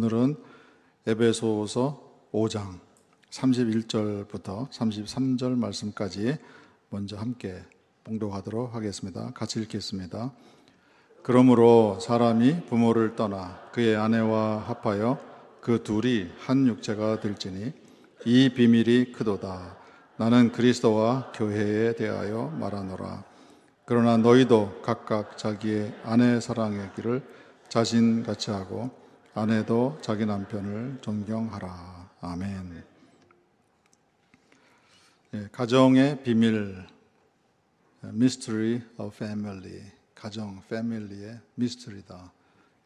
오늘은 에베소서 5장 31절부터 33절 말씀까지 먼저 함께 봉독하도록 하겠습니다. 같이 읽겠습니다. 그러므로 사람이 부모를 떠나 그의 아내와 합하여 그 둘이 한 육체가 될지니 이 비밀이 크도다. 나는 그리스도와 교회에 대하여 말하노라. 그러나 너희도 각각 자기의 아내 사랑하기를 자신같이 하고 아내도 자기 남편을 존경하라. 아멘. 가정의 비밀, Mystery of Family, 가정, 패밀리의 미스터리다.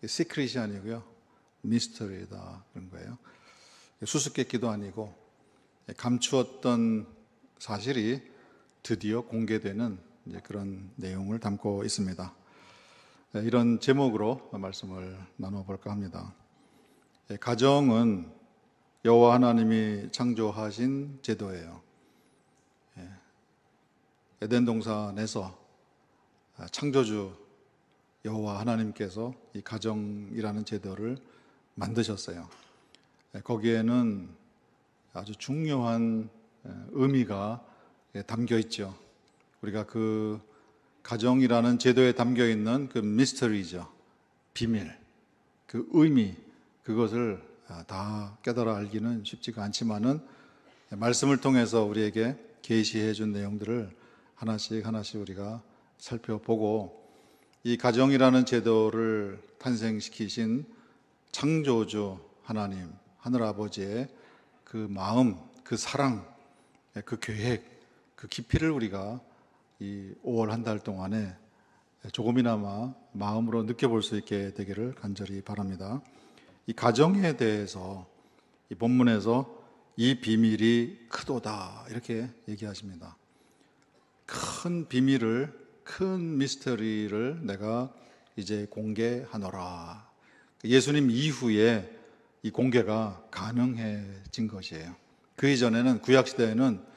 시크릿이 아니고요, 미스터리다 그런 거예요. 수수께끼도 아니고 감추었던 사실이 드디어 공개되는 이제 그런 내용을 담고 있습니다. 이런 제목으로 말씀을 나눠볼까 합니다. 가정은 여호와 하나님이 창조하신 제도예요. 에덴 동산에서 창조주 여호와 하나님께서 이 가정이라는 제도를 만드셨어요. 거기에는 아주 중요한 의미가 담겨 있죠. 우리가 그 가정이라는 제도에 담겨 있는 그 미스터리죠. 비밀, 그 의미, 그것을 다 깨달아 알기는 쉽지가 않지만은 말씀을 통해서 우리에게 계시해 준 내용들을 하나씩 우리가 살펴보고 이 가정이라는 제도를 탄생시키신 창조주 하나님, 하늘아버지의 그 마음, 그 사랑, 그 계획, 그 깊이를 우리가 이 5월 한 달 동안에 조금이나마 마음으로 느껴볼 수 있게 되기를 간절히 바랍니다. 이 가정에 대해서 이 본문에서 이 비밀이 크도다 이렇게 얘기하십니다. 큰 비밀을, 큰 미스터리를 내가 이제 공개하노라. 예수님 이후에 이 공개가 가능해진 것이에요. 그 이전에는 구약시대에는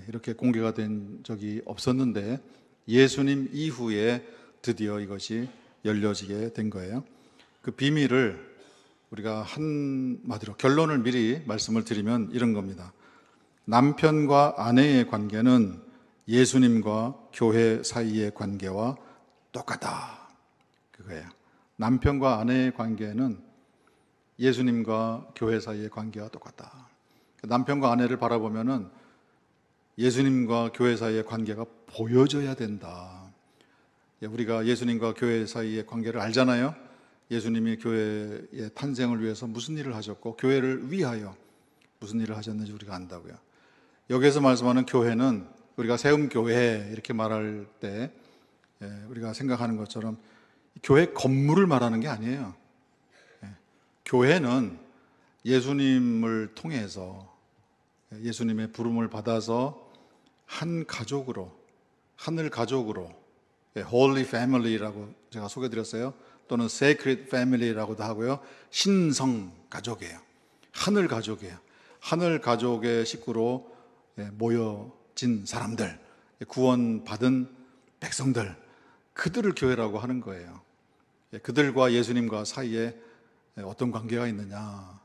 이렇게 공개가 된 적이 없었는데 예수님 이후에 드디어 이것이 열려지게 된 거예요. 그 비밀을 우리가 한마디로 결론을 미리 말씀을 드리면 이런 겁니다. 남편과 아내의 관계는 예수님과 교회 사이의 관계와 똑같다. 그거예요. 남편과 아내의 관계는 예수님과 교회 사이의 관계와 똑같다. 남편과 아내를 바라보면은 예수님과 교회 사이의 관계가 보여져야 된다. 우리가 예수님과 교회 사이의 관계를 알잖아요. 예수님이 교회의 탄생을 위해서 무슨 일을 하셨고 교회를 위하여 무슨 일을 하셨는지 우리가 안다고요. 여기에서 말씀하는 교회는 우리가 세움 교회 이렇게 말할 때 우리가 생각하는 것처럼 교회 건물을 말하는 게 아니에요. 교회는 예수님을 통해서 예수님의 부름을 받아서 한 가족으로, 하늘 가족으로, Holy Family라고 제가 소개드렸어요. 또는 Sacred Family라고도 하고요. 신성 가족이에요. 하늘 가족이에요. 하늘 가족의 식구로 모여진 사람들, 구원받은 백성들, 그들을 교회라고 하는 거예요. 그들과 예수님과 사이에 어떤 관계가 있느냐.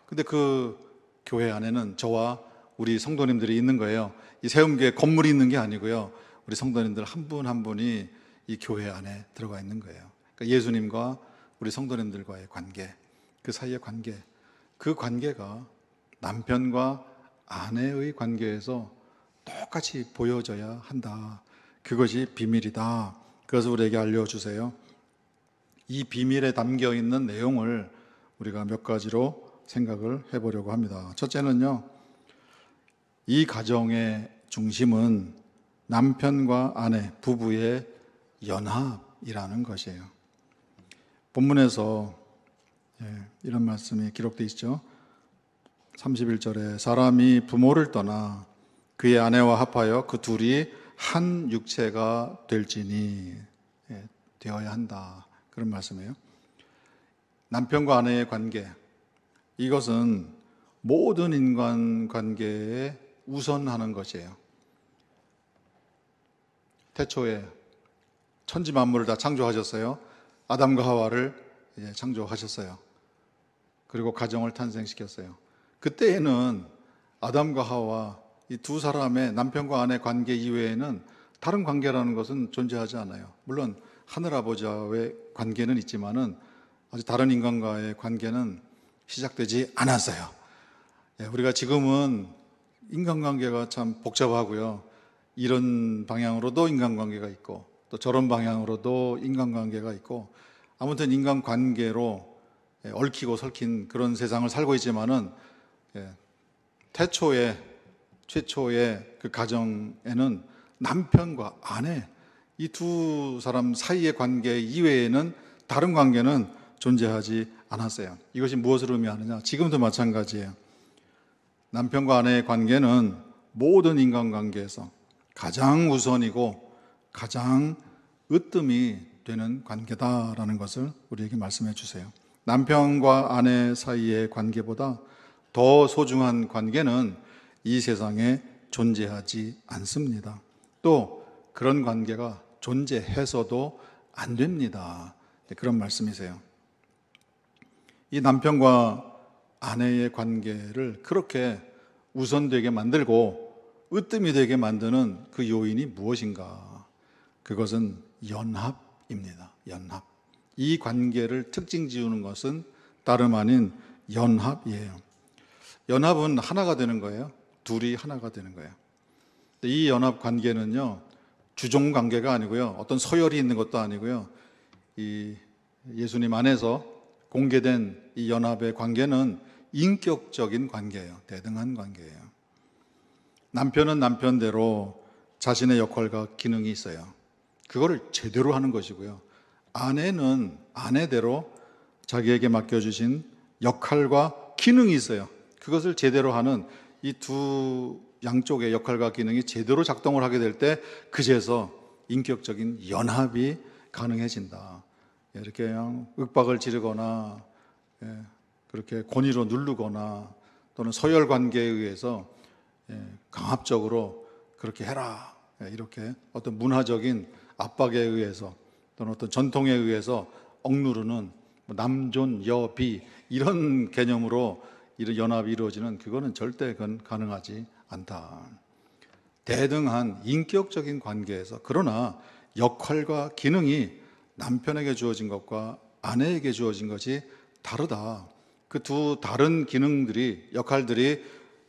근데 그 교회 안에는 저와 우리 성도님들이 있는 거예요. 이 세움교회 건물이 있는 게 아니고요. 우리 성도님들 한 분 한 분이 이 교회 안에 들어가 있는 거예요. 그러니까 예수님과 우리 성도님들과의 관계, 그 사이의 관계, 그 관계가 남편과 아내의 관계에서 똑같이 보여져야 한다. 그것이 비밀이다. 그래서 우리에게 알려주세요. 이 비밀에 담겨 있는 내용을 우리가 몇 가지로 생각을 해보려고 합니다. 첫째는요, 이 가정의 중심은 남편과 아내, 부부의 연합이라는 것이에요. 본문에서 이런 말씀이 기록되어 있죠. 31절에 사람이 부모를 떠나 그의 아내와 합하여 그 둘이 한 육체가 될지니 되어야 한다. 그런 말씀이에요. 남편과 아내의 관계, 이것은 모든 인간관계에 우선하는 것이에요. 태초에 천지 만물을 다 창조하셨어요. 아담과 하와를 창조하셨어요. 그리고 가정을 탄생시켰어요. 그때에는 아담과 하와 이 두 사람의 남편과 아내 관계 이외에는 다른 관계라는 것은 존재하지 않아요. 물론 하늘아버지와의 관계는 있지만은 아주 다른 인간과의 관계는 시작되지 않았어요. 우리가 지금은 인간관계가 참 복잡하고요. 이런 방향으로도 인간관계가 있고 또 저런 방향으로도 인간관계가 있고 아무튼 인간관계로 얽히고 설킨 그런 세상을 살고 있지만은 최초의 그 가정에는 남편과 아내 이 두 사람 사이의 관계 이외에는 다른 관계는 존재하지 않았어요. 이것이 무엇을 의미하느냐? 지금도 마찬가지예요. 남편과 아내의 관계는 모든 인간관계에서 가장 우선이고 가장 으뜸이 되는 관계다라는 것을 우리에게 말씀해 주세요. 남편과 아내 사이의 관계보다 더 소중한 관계는 이 세상에 존재하지 않습니다. 또 그런 관계가 존재해서도 안 됩니다. 그런 말씀이세요. 이 남편과 아내의 관계를 그렇게 우선되게 만들고 으뜸이 되게 만드는 그 요인이 무엇인가? 그것은 연합입니다. 연합. 이 관계를 특징 지우는 것은 다름 아닌 연합이에요. 연합은 하나가 되는 거예요. 둘이 하나가 되는 거예요. 이 연합 관계는요, 주종 관계가 아니고요, 어떤 서열이 있는 것도 아니고요, 이 예수님 안에서 공개된 이 연합의 관계는 인격적인 관계예요. 대등한 관계예요. 남편은 남편대로 자신의 역할과 기능이 있어요. 그거를 제대로 하는 것이고요. 아내는 아내대로 자기에게 맡겨주신 역할과 기능이 있어요. 그것을 제대로 하는 이 두 양쪽의 역할과 기능이 제대로 작동을 하게 될 때 그제서 인격적인 연합이 가능해진다. 이렇게 그냥 윽박을 지르거나 그렇게 권위로 누르거나 또는 서열 관계에 의해서 강압적으로 그렇게 해라 이렇게 어떤 문화적인 압박에 의해서 또는 어떤 전통에 의해서 억누르는 남존 여비 이런 개념으로 이런 연합이 이루어지는 그거는 절대 가능하지 않다. 대등한 인격적인 관계에서 그러나 역할과 기능이 남편에게 주어진 것과 아내에게 주어진 것이 다르다. 그 두 다른 기능들이 역할들이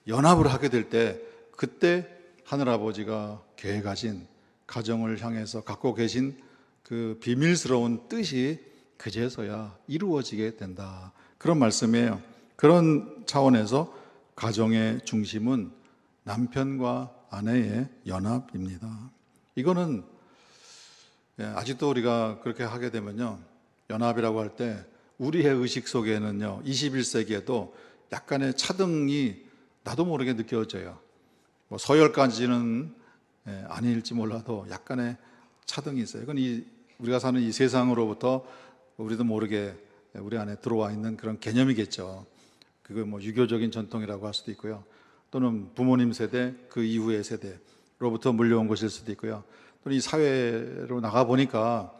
연합을 하게 될 때 그때 하늘아버지가 계획하신 가정을 향해서 갖고 계신 그 비밀스러운 뜻이 그제서야 이루어지게 된다. 그런 말씀이에요. 그런 차원에서 가정의 중심은 남편과 아내의 연합입니다. 이거는 아직도 우리가 그렇게 하게 되면요, 연합이라고 할 때 우리의 의식 속에는요 21세기에도 약간의 차등이 나도 모르게 느껴져요. 뭐 서열까지는 아닐지 몰라도 약간의 차등이 있어요. 이건 우리가 사는 이 세상으로부터 우리도 모르게 우리 안에 들어와 있는 그런 개념이겠죠. 그거 뭐 유교적인 전통이라고 할 수도 있고요. 또는 부모님 세대, 그 이후의 세대로부터 물려온 것일 수도 있고요. 또는 이 사회로 나가 보니까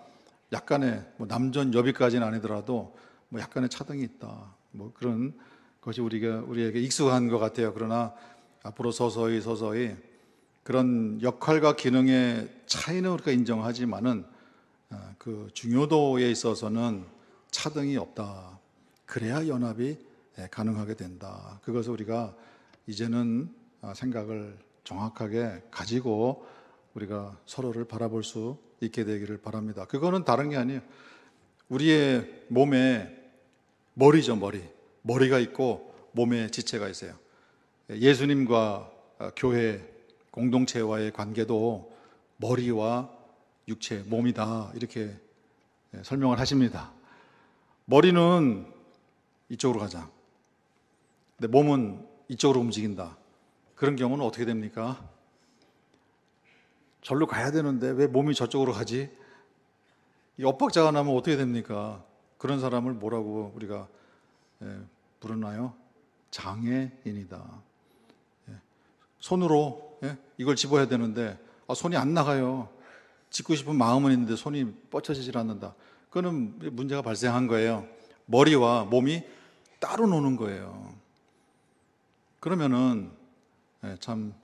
약간의 뭐 남존 여비까지는 아니더라도 뭐 약간의 차등이 있다. 뭐 그런 것이 우리에게 익숙한 것 같아요. 그러나 앞으로 서서히 그런 역할과 기능의 차이는 우리가 인정하지만은 그 중요도에 있어서는 차등이 없다. 그래야 연합이 가능하게 된다. 그것을 우리가 이제는 생각을 정확하게 가지고 우리가 서로를 바라볼 수 있게 되기를 바랍니다. 그거는 다른 게 아니에요. 우리의 몸에 머리죠, 머리가 있고 몸에 지체가 있어요. 예수님과 교회 공동체와의 관계도 머리와 육체, 몸이다 이렇게 설명을 하십니다. 머리는 이쪽으로 가자. 근데 몸은 이쪽으로 움직인다. 그런 경우는 어떻게 됩니까? 절로 가야 되는데 왜 몸이 저쪽으로 가지? 이 엇박자가 나면 어떻게 됩니까? 그런 사람을 뭐라고 우리가 부르나요? 장애인이다. 손으로 이걸 집어야 되는데 손이 안 나가요. 짚고 싶은 마음은 있는데 손이 뻗쳐지질 않는다. 그거는 문제가 발생한 거예요. 머리와 몸이 따로 노는 거예요. 그러면은 참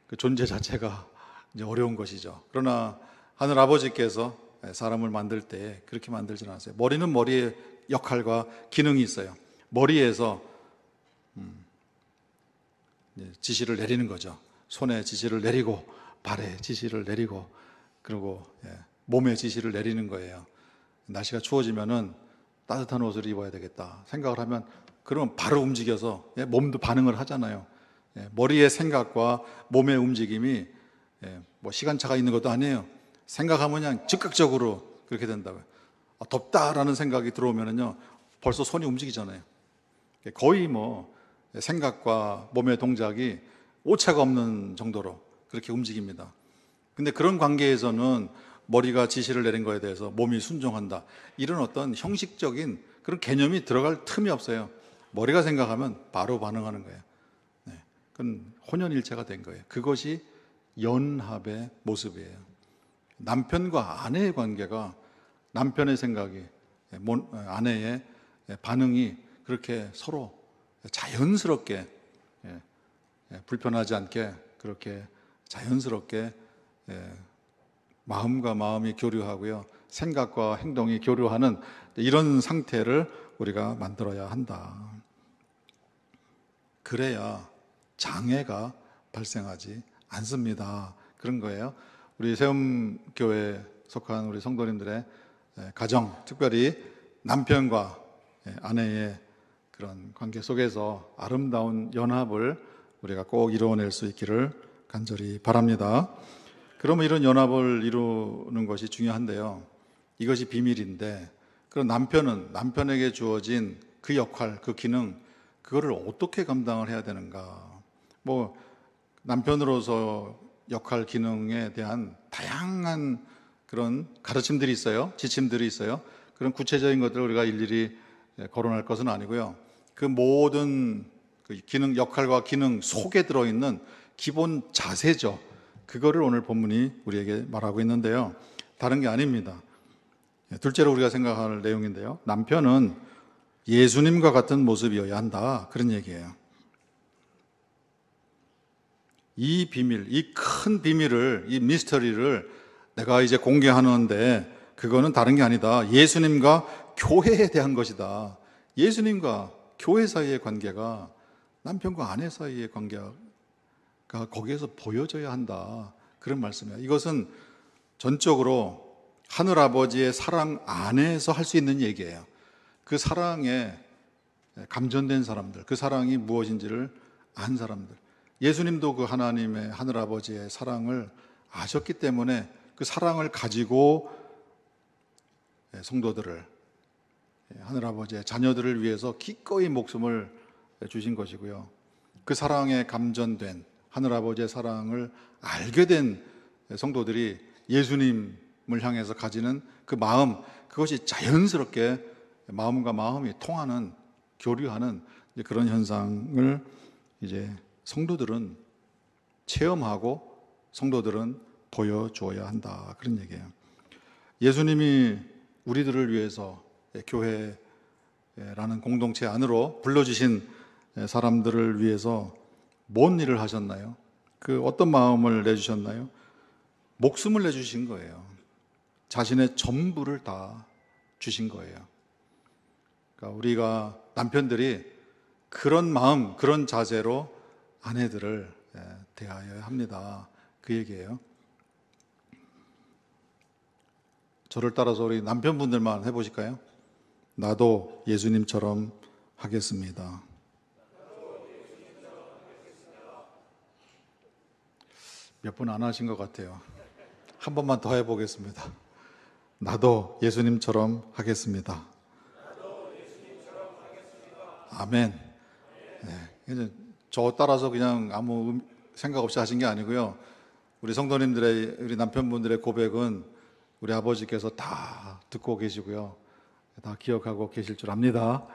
그 존재 자체가 이제 어려운 것이죠. 그러나 하늘 아버지께서 사람을 만들 때 그렇게 만들지는 않았어요. 머리는 머리의 역할과 기능이 있어요. 머리에서 지시를 내리는 거죠. 손에 지시를 내리고 발에 지시를 내리고 그리고 몸에 지시를 내리는 거예요. 날씨가 추워지면은 따뜻한 옷을 입어야 되겠다 생각을 하면 그러면 바로 움직여서 몸도 반응을 하잖아요. 머리의 생각과 몸의 움직임이 뭐 시간차가 있는 것도 아니에요. 생각하면 그냥 즉각적으로 그렇게 된다고요. 덥다라는 생각이 들어오면은요 벌써 손이 움직이잖아요. 거의 뭐 생각과 몸의 동작이 오차가 없는 정도로 그렇게 움직입니다. 근데 그런 관계에서는 머리가 지시를 내린 거에 대해서 몸이 순종한다, 이런 어떤 형식적인 그런 개념이 들어갈 틈이 없어요. 머리가 생각하면 바로 반응하는 거예요. 그건 혼연일체가 된 거예요. 그것이 연합의 모습이에요. 남편과 아내의 관계가, 남편의 생각이, 아내의 반응이 그렇게 서로 자연스럽게, 불편하지 않게 그렇게 자연스럽게 마음과 마음이 교류하고요, 생각과 행동이 교류하는 이런 상태를 우리가 만들어야 한다. 그래야 장애가 발생하지 않습니다. 그런 거예요. 우리 세움교회에 속한 우리 성도님들의 가정, 특별히 남편과 아내의 그런 관계 속에서 아름다운 연합을 우리가 꼭 이루어낼 수 있기를 간절히 바랍니다. 그러면 이런 연합을 이루는 것이 중요한데요, 이것이 비밀인데, 그럼 남편에게 주어진 그 역할, 그 기능, 그거를 어떻게 감당을 해야 되는가? 뭐 남편으로서 역할, 기능에 대한 다양한 그런 가르침들이 있어요. 지침들이 있어요. 그런 구체적인 것들을 우리가 일일이 거론할 것은 아니고요. 그 모든 그 기능, 역할과 기능 속에 들어있는 기본 자세죠. 그거를 오늘 본문이 우리에게 말하고 있는데요, 다른 게 아닙니다. 둘째로 우리가 생각할 내용인데요, 남편은 예수님과 같은 모습이어야 한다, 그런 얘기예요. 이 비밀, 이 큰 비밀을, 이 미스터리를 내가 이제 공개하는데, 그거는 다른 게 아니다. 예수님과 교회에 대한 것이다. 예수님과 교회 사이의 관계가, 남편과 아내 사이의 관계가 거기에서 보여져야 한다, 그런 말씀이에요. 이것은 전적으로 하늘아버지의 사랑 안에서 할 수 있는 얘기예요. 그 사랑에 감전된 사람들, 그 사랑이 무엇인지를 안 사람들, 예수님도 그 하나님의, 하늘아버지의 사랑을 아셨기 때문에 그 사랑을 가지고 성도들을, 하늘아버지의 자녀들을 위해서 기꺼이 목숨을 주신 것이고요, 그 사랑에 감전된, 하늘아버지의 사랑을 알게 된 성도들이 예수님을 향해서 가지는 그 마음, 그것이 자연스럽게 마음과 마음이 통하는, 교류하는 그런 현상을 이제 성도들은 체험하고 성도들은 보여주어야 한다, 그런 얘기예요. 예수님이 우리들을 위해서 교회라는 공동체 안으로 불러주신 사람들을 위해서 뭔 일을 하셨나요? 그 어떤 마음을 내주셨나요? 목숨을 내주신 거예요. 자신의 전부를 다 주신 거예요. 그러니까 우리가, 남편들이 그런 마음, 그런 자세로 아내들을 대하여야 합니다, 그 얘기예요. 저를 따라서 우리 남편분들만 해보실까요? 나도 예수님처럼 하겠습니다. 몇 분 안 하신 것 같아요. 한 번만 더 해보겠습니다. 나도 예수님처럼 하겠습니다. 아멘. 네. 저 따라서 그냥 아무 생각 없이 하신 게 아니고요, 우리 성도님들의, 우리 남편분들의 고백은 우리 아버지께서 다 듣고 계시고요, 다 기억하고 계실 줄 압니다.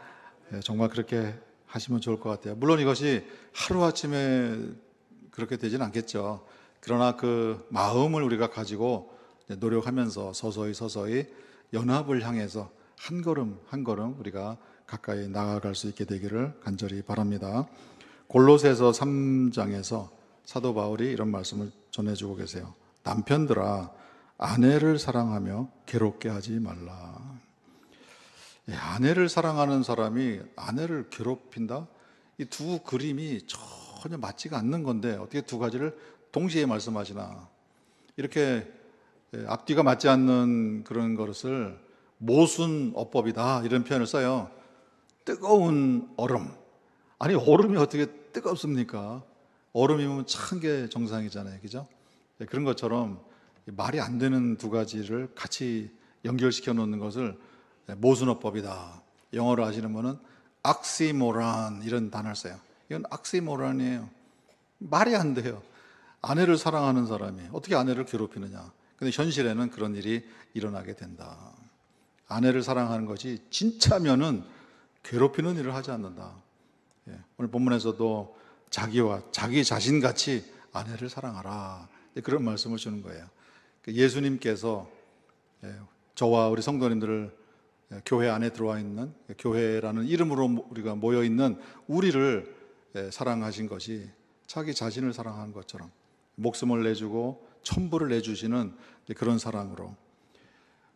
정말 그렇게 하시면 좋을 것 같아요. 물론 이것이 하루아침에 그렇게 되지는 않겠죠. 그러나 그 마음을 우리가 가지고 노력하면서 서서히 연합을 향해서 한 걸음 한 걸음 우리가 가까이 나아갈 수 있게 되기를 간절히 바랍니다. 골로새서 3장에서 사도 바울이 이런 말씀을 전해주고 계세요. 남편들아, 아내를 사랑하며 괴롭게 하지 말라. 아내를 사랑하는 사람이 아내를 괴롭힌다? 이 두 그림이 전혀 맞지가 않는 건데 어떻게 두 가지를 동시에 말씀하시나? 이렇게 앞뒤가 맞지 않는 그런 것을 모순어법이다 이런 표현을 써요. 뜨거운 얼음. 아니, 얼음이 어떻게 뜨겁습니까? 얼음이면 찬 게 정상이잖아요, 그죠? 그런 것처럼 말이 안 되는 두 가지를 같이 연결시켜 놓는 것을 모순어법이다. 영어로 아시는 분은 악시모란 이런 단어를 써요. 이건 악시모란이에요. 말이 안 돼요. 아내를 사랑하는 사람이 어떻게 아내를 괴롭히느냐. 근데 현실에는 그런 일이 일어나게 된다. 아내를 사랑하는 것이 진짜면은 괴롭히는 일을 하지 않는다. 오늘 본문에서도 자기와 자기 자신같이 아내를 사랑하라. 그런 말씀을 주는 거예요. 예수님께서 저와 우리 성도님들을 교회 안에 들어와 있는, 교회라는 이름으로 우리가 모여 있는 우리를 사랑하신 것이 자기 자신을 사랑한 것처럼 목숨을 내주고 천부를 내주시는 그런 사랑으로,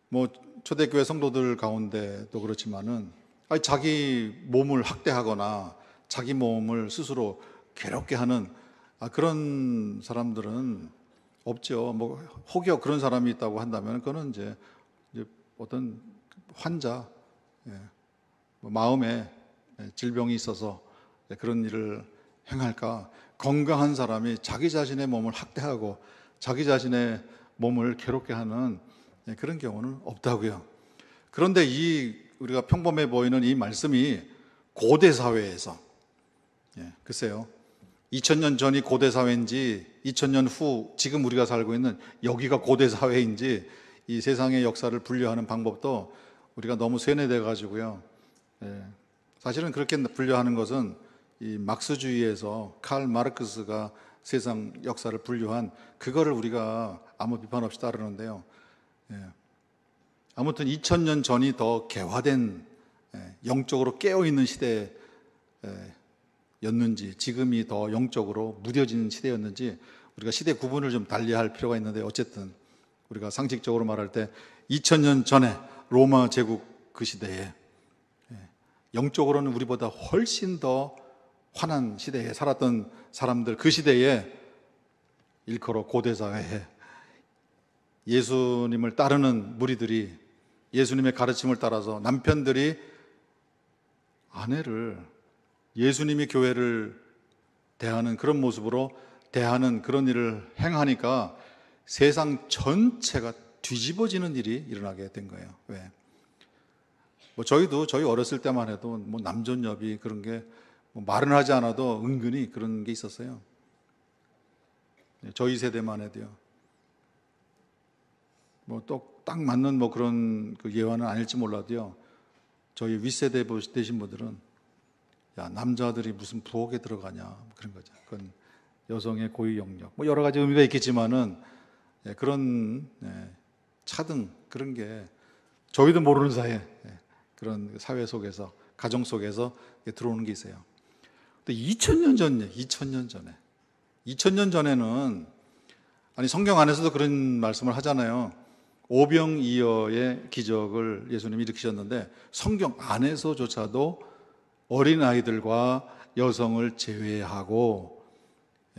뭐 초대교회 성도들 가운데도 그렇지만은 자기 몸을 학대하거나 자기 몸을 스스로 괴롭게 하는 그런 사람들은 없죠. 뭐 혹여 그런 사람이 있다고 한다면 그거는 이제 어떤 환자, 마음에 질병이 있어서 그런 일을 행할까? 건강한 사람이 자기 자신의 몸을 학대하고 자기 자신의 몸을 괴롭게 하는 그런 경우는 없다고요. 그런데 우리가 평범해 보이는 이 말씀이 고대 사회에서, 글쎄요, 2000년 전이 고대 사회인지 2000년 후 지금 우리가 살고 있는 여기가 고대 사회인지 이 세상의 역사를 분류하는 방법도 우리가 너무 세뇌돼 가지고요. 사실은 그렇게 분류하는 것은 이 막스주의에서 칼 마르크스가 세상 역사를 분류한 그거를 우리가 아무 비판 없이 따르는데요. 아무튼 2000년 전이 더 개화된, 영적으로 깨어있는 시대였는지, 지금이 더 영적으로 무뎌진 시대였는지 우리가 시대 구분을 좀 달리할 필요가 있는데, 어쨌든 우리가 상식적으로 말할 때 2000년 전에 로마 제국 그 시대에, 영적으로는 우리보다 훨씬 더 환한 시대에 살았던 사람들, 그 시대에, 일컬어 고대사회에 예수님을 따르는 무리들이, 예수님의 가르침을 따라서 남편들이 아내를 예수님이 교회를 대하는 그런 모습으로 대하는 그런 일을 행하니까 세상 전체가 뒤집어지는 일이 일어나게 된 거예요. 왜? 뭐 저희 어렸을 때만 해도 뭐 남존여비 그런 게 뭐 말은 하지 않아도 은근히 그런 게 있었어요. 저희 세대만 해도요. 뭐 또 딱 맞는 뭐 그런 그 예화는 아닐지 몰라도요. 저희 윗세대 되신 분들은 야, 남자들이 무슨 부엌에 들어가냐 그런 거죠. 그건 여성의 고유 영역. 뭐 여러 가지 의미가 있겠지만은 그런 차등 그런 게 저희도 모르는 사이에 그런 사회 속에서, 가정 속에서 들어오는 게 있어요. 근데 2000년 전에 2000년 전에는, 아니 성경 안에서도 그런 말씀을 하잖아요. 오병이어의 기적을 예수님이 일으키셨는데 성경 안에서조차도 어린아이들과 여성을 제외하고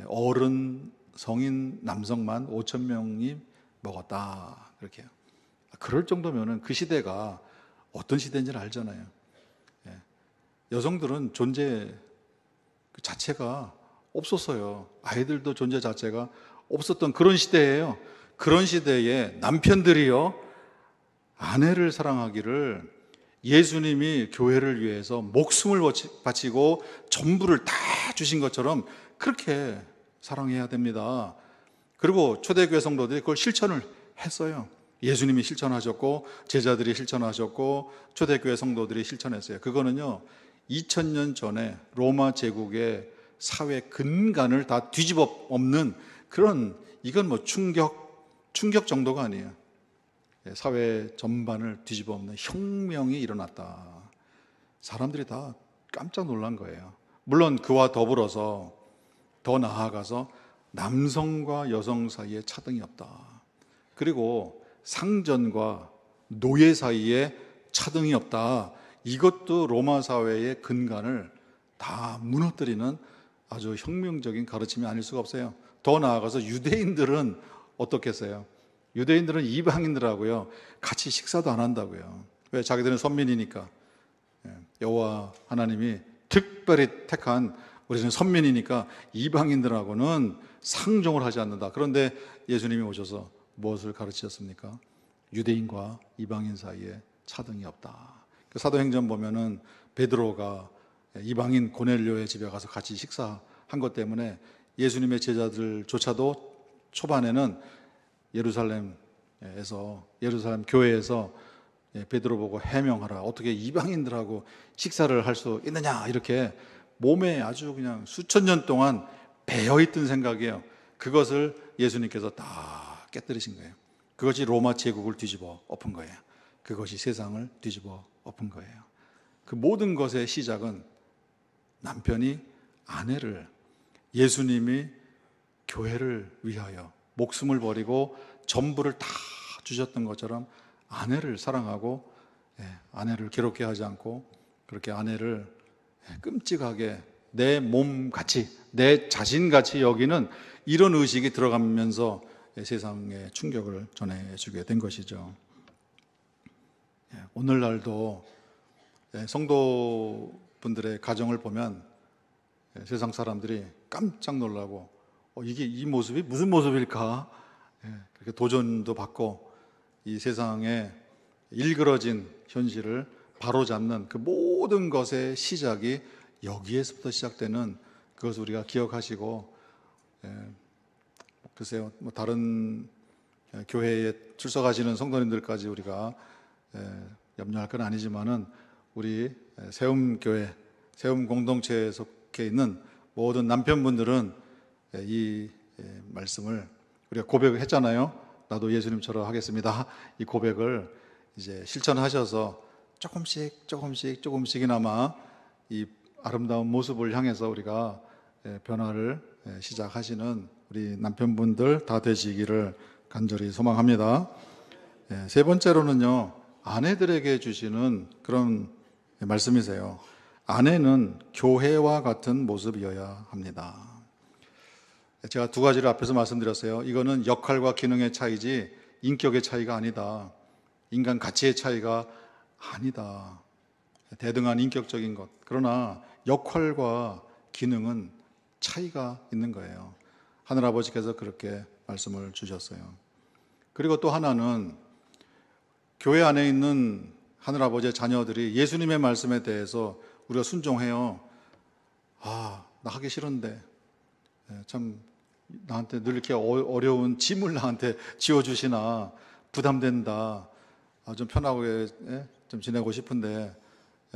어른, 성인, 남성만 5,000명이 먹었다. 그렇게 해요. 그럴 정도면은 그 시대가 어떤 시대인지를 알잖아요. 여성들은 존재 그 자체가 없었어요. 아이들도 존재 자체가 없었던 그런 시대예요. 그런 시대에 남편들이요, 아내를 사랑하기를 예수님이 교회를 위해서 목숨을 바치고 전부를 다 주신 것처럼 그렇게 사랑해야 됩니다. 그리고 초대교회 성도들이 그걸 실천을 했어요. 예수님이 실천하셨고 제자들이 실천하셨고 초대교회 성도들이 실천했어요. 그거는요 2000년 전에 로마 제국의 사회 근간을 다 뒤집어 엎는 그런, 이건 뭐 충격 정도가 아니에요. 사회 전반을 뒤집어 엎는 혁명이 일어났다. 사람들이 다 깜짝 놀란 거예요. 물론 그와 더불어서 더 나아가서 남성과 여성 사이에 차등이 없다. 그리고 상전과 노예 사이에 차등이 없다. 이것도 로마 사회의 근간을 다 무너뜨리는 아주 혁명적인 가르침이 아닐 수가 없어요. 더 나아가서 유대인들은 어떻겠어요? 유대인들은 이방인들하고요 같이 식사도 안 한다고요. 왜? 자기들은 선민이니까. 여호와 하나님이 특별히 택한 우리는 선민이니까 이방인들하고는 상종을 하지 않는다. 그런데 예수님이 오셔서 무엇을 가르치셨습니까? 유대인과 이방인 사이에 차등이 없다. 사도행전 보면은 베드로가 이방인 고넬료의 집에 가서 같이 식사한 것 때문에 예수님의 제자들조차도 초반에는 예루살렘 교회에서 베드로 보고 해명하라. 어떻게 이방인들하고 식사를 할 수 있느냐. 이렇게 몸에 아주 그냥 수천 년 동안 배어있던 생각이에요. 그것을 예수님께서 다 깨뜨리신 거예요. 그것이 로마 제국을 뒤집어 엎은 거예요. 그것이 세상을 뒤집어 엎은 거예요. 그 모든 것의 시작은 남편이 아내를, 예수님이 교회를 위하여 목숨을 버리고 전부를 다 주셨던 것처럼 아내를 사랑하고 아내를 괴롭게 하지 않고 그렇게 아내를 끔찍하게 내 몸같이, 내 자신같이 여기는 이런 의식이 들어가면서 세상에 충격을 전해주게 된 것이죠. 오늘날도 성도분들의 가정을 보면 세상 사람들이 깜짝 놀라고 이게 이 모습이 무슨 모습일까? 그렇게 도전도 받고 이 세상에 일그러진 현실을 바로잡는 그 모든 것의 시작이 여기에서부터 시작되는 그것을 우리가 기억하시고, 글쎄요, 뭐 다른 교회에 출석하시는 성도님들까지 우리가 염려할 건 아니지만은 우리 세움교회, 세움 공동체에 속해 있는 모든 남편분들은 이 말씀을 우리가 고백을 했잖아요. 나도 예수님처럼 하겠습니다. 이 고백을 이제 실천하셔서 조금씩이나마 이 아름다운 모습을 향해서 우리가 변화를 시작하시는 우리 남편분들 다 되시기를 간절히 소망합니다. 세 번째로는요, 아내들에게 주시는 그런 말씀이세요. 아내는 교회와 같은 모습이어야 합니다. 제가 두 가지를 앞에서 말씀드렸어요. 이거는 역할과 기능의 차이지 인격의 차이가 아니다. 인간 가치의 차이가 아니다. 대등한 인격적인 것. 그러나 역할과 기능은 차이가 있는 거예요. 하늘아버지께서 그렇게 말씀을 주셨어요. 그리고 또 하나는 교회 안에 있는 하늘아버지의 자녀들이 예수님의 말씀에 대해서 우리가 순종해요. 나 하기 싫은데 참 나한테 늘 이렇게 어려운 짐을 나한테 지어주시나 부담된다. 좀 편하게 좀 지내고 싶은데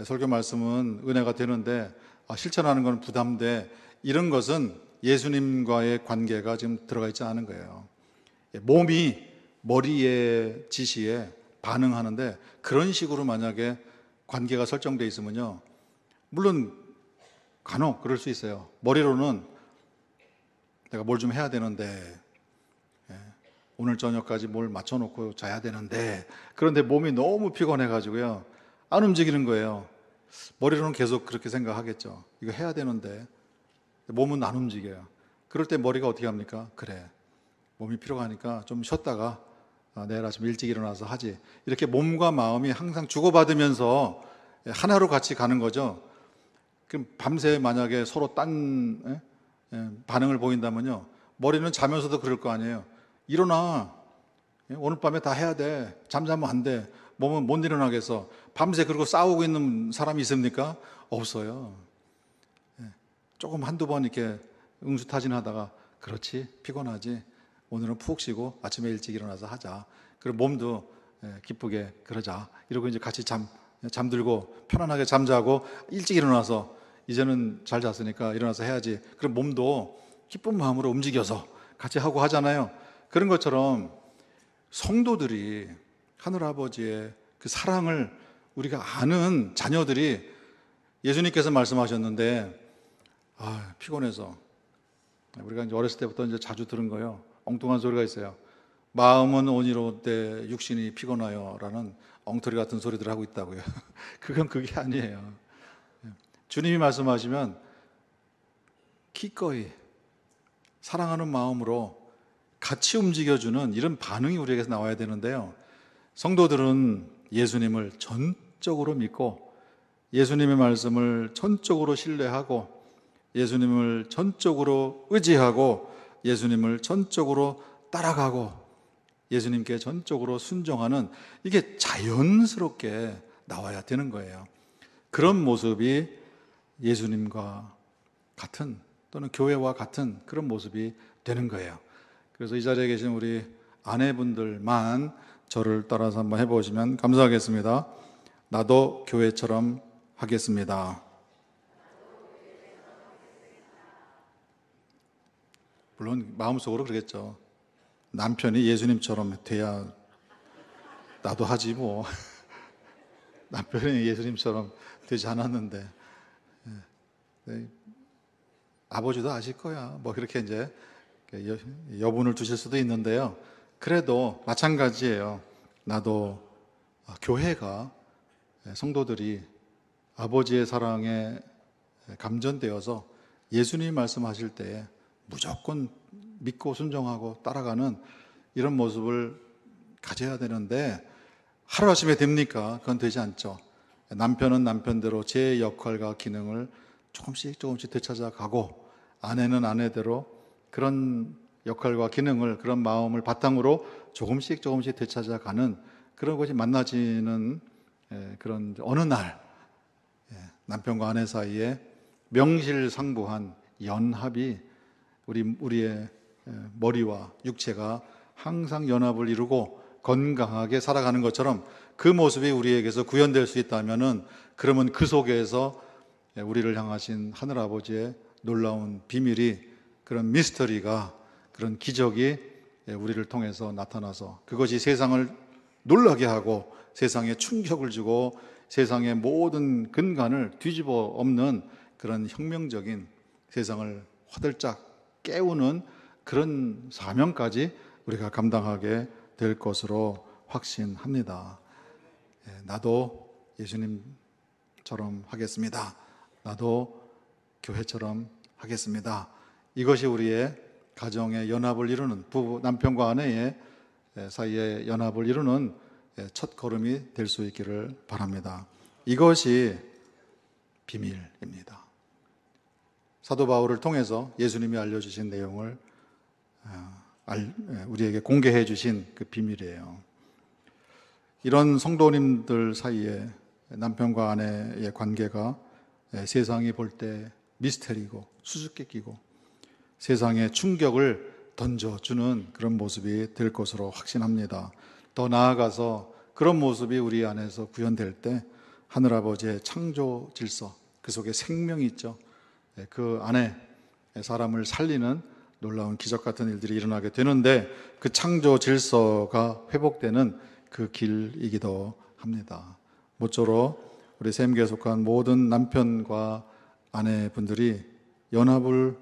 설교 말씀은 은혜가 되는데 실천하는 건 부담돼. 이런 것은 예수님과의 관계가 지금 들어가 있지 않은 거예요. 몸이 머리의 지시에 반응하는데 그런 식으로 만약에 관계가 설정되어 있으면요, 물론 간혹 그럴 수 있어요. 머리로는 내가 뭘 좀 해야 되는데, 오늘 저녁까지 뭘 맞춰놓고 자야 되는데, 그런데 몸이 너무 피곤해가지고요 안 움직이는 거예요. 머리로는 계속 그렇게 생각하겠죠. 이거 해야 되는데 몸은 안 움직여요. 그럴 때 머리가 어떻게 합니까? 그래, 몸이 피로하니까 좀 쉬었다가 내일 아침 일찍 일어나서 하지. 이렇게 몸과 마음이 항상 주고받으면서 하나로 같이 가는 거죠. 그럼 밤새 만약에 서로 딴 반응을 보인다면요, 머리는 자면서도 그럴 거 아니에요. 일어나, 오늘 밤에 다 해야 돼. 잠자면 안 돼. 몸은 못 일어나겠어. 밤새 그러고 싸우고 있는 사람이 있습니까? 없어요. 조금 한두 번 이렇게 응수타진하다가 그렇지, 피곤하지, 오늘은 푹 쉬고 아침에 일찍 일어나서 하자. 그리고 몸도 기쁘게 그러자. 이러고 이제 같이 잠들고 편안하게 잠자고 일찍 일어나서 이제는 잘 잤으니까 일어나서 해야지. 그럼 몸도 기쁜 마음으로 움직여서 같이 하고 하잖아요. 그런 것처럼 성도들이 하늘아버지의 그 사랑을 우리가 아는 자녀들이, 예수님께서 말씀하셨는데, 피곤해서, 우리가 이제 어렸을 때부터 이제 자주 들은 거예요. 엉뚱한 소리가 있어요. 마음은 온이로운데 육신이 피곤하여 라는 엉터리 같은 소리들을 하고 있다고요. 그건 그게 아니에요. 주님이 말씀하시면 기꺼이 사랑하는 마음으로 같이 움직여주는 이런 반응이 우리에게서 나와야 되는데요. 성도들은 예수님을 전적으로 믿고 예수님의 말씀을 전적으로 신뢰하고 예수님을 전적으로 의지하고 예수님을 전적으로 따라가고 예수님께 전적으로 순종하는, 이게 자연스럽게 나와야 되는 거예요. 그런 모습이 예수님과 같은, 또는 교회와 같은 그런 모습이 되는 거예요. 그래서 이 자리에 계신 우리 아내분들만 저를 따라서 한번 해보시면 감사하겠습니다. 나도 교회처럼 하겠습니다. 물론 마음속으로 그러겠죠. 남편이 예수님처럼 돼야 나도 하지 뭐. 남편이 예수님처럼 되지 않았는데, 아버지도 아실 거야, 뭐 그렇게 이제 여분을 두실 수도 있는데요. 그래도 마찬가지예요. 나도 교회가, 성도들이 아버지의 사랑에 감전되어서 예수님이 말씀하실 때에 무조건 믿고 순종하고 따라가는 이런 모습을 가져야 되는데, 하루아침에 됩니까? 그건 되지 않죠. 남편은 남편대로 제 역할과 기능을 조금씩 되찾아가고, 아내는 아내대로 그런 역할과 기능을, 그런 마음을 바탕으로 조금씩 되찾아가는 그런 것이 만나지는 그런 어느 날, 남편과 아내 사이에 명실상부한 연합이, 우리의 머리와 육체가 항상 연합을 이루고 건강하게 살아가는 것처럼 그 모습이 우리에게서 구현될 수 있다면은, 그러면 그 속에서 우리를 향하신 하늘아버지의 놀라운 비밀이, 그런 미스터리가, 그런 기적이 우리를 통해서 나타나서 그것이 세상을 놀라게 하고 세상에 충격을 주고 세상의 모든 근간을 뒤집어 엎는 그런 혁명적인, 세상을 화들짝 깨우는 그런 사명까지 우리가 감당하게 될 것으로 확신합니다. 나도 예수님처럼 하겠습니다. 나도 교회처럼 하겠습니다. 이것이 우리의 가정의 연합을 이루는, 부부, 남편과 아내의 사이의 연합을 이루는 첫 걸음이 될 수 있기를 바랍니다. 이것이 비밀입니다. 사도 바울을 통해서 예수님이 알려주신 내용을 우리에게 공개해 주신 그 비밀이에요. 이런 성도님들 사이에 남편과 아내의 관계가 세상이 볼 때 미스테리고 수수께끼고 세상에 충격을 던져주는 그런 모습이 될 것으로 확신합니다. 더 나아가서 그런 모습이 우리 안에서 구현될 때 하늘아버지의 창조 질서, 그 속에 생명이 있죠. 그 안에 사람을 살리는 놀라운 기적 같은 일들이 일어나게 되는데, 그 창조 질서가 회복되는 그 길이기도 합니다. 모쪼록 우리 샘교에 속한 모든 남편과 아내분들이 연합을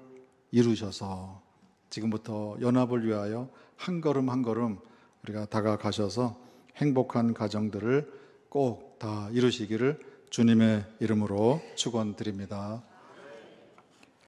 이루셔서 지금부터 연합을 위하여 한 걸음 한 걸음 우리가 다가가셔서 행복한 가정들을 꼭 다 이루시기를 주님의 이름으로 축원드립니다.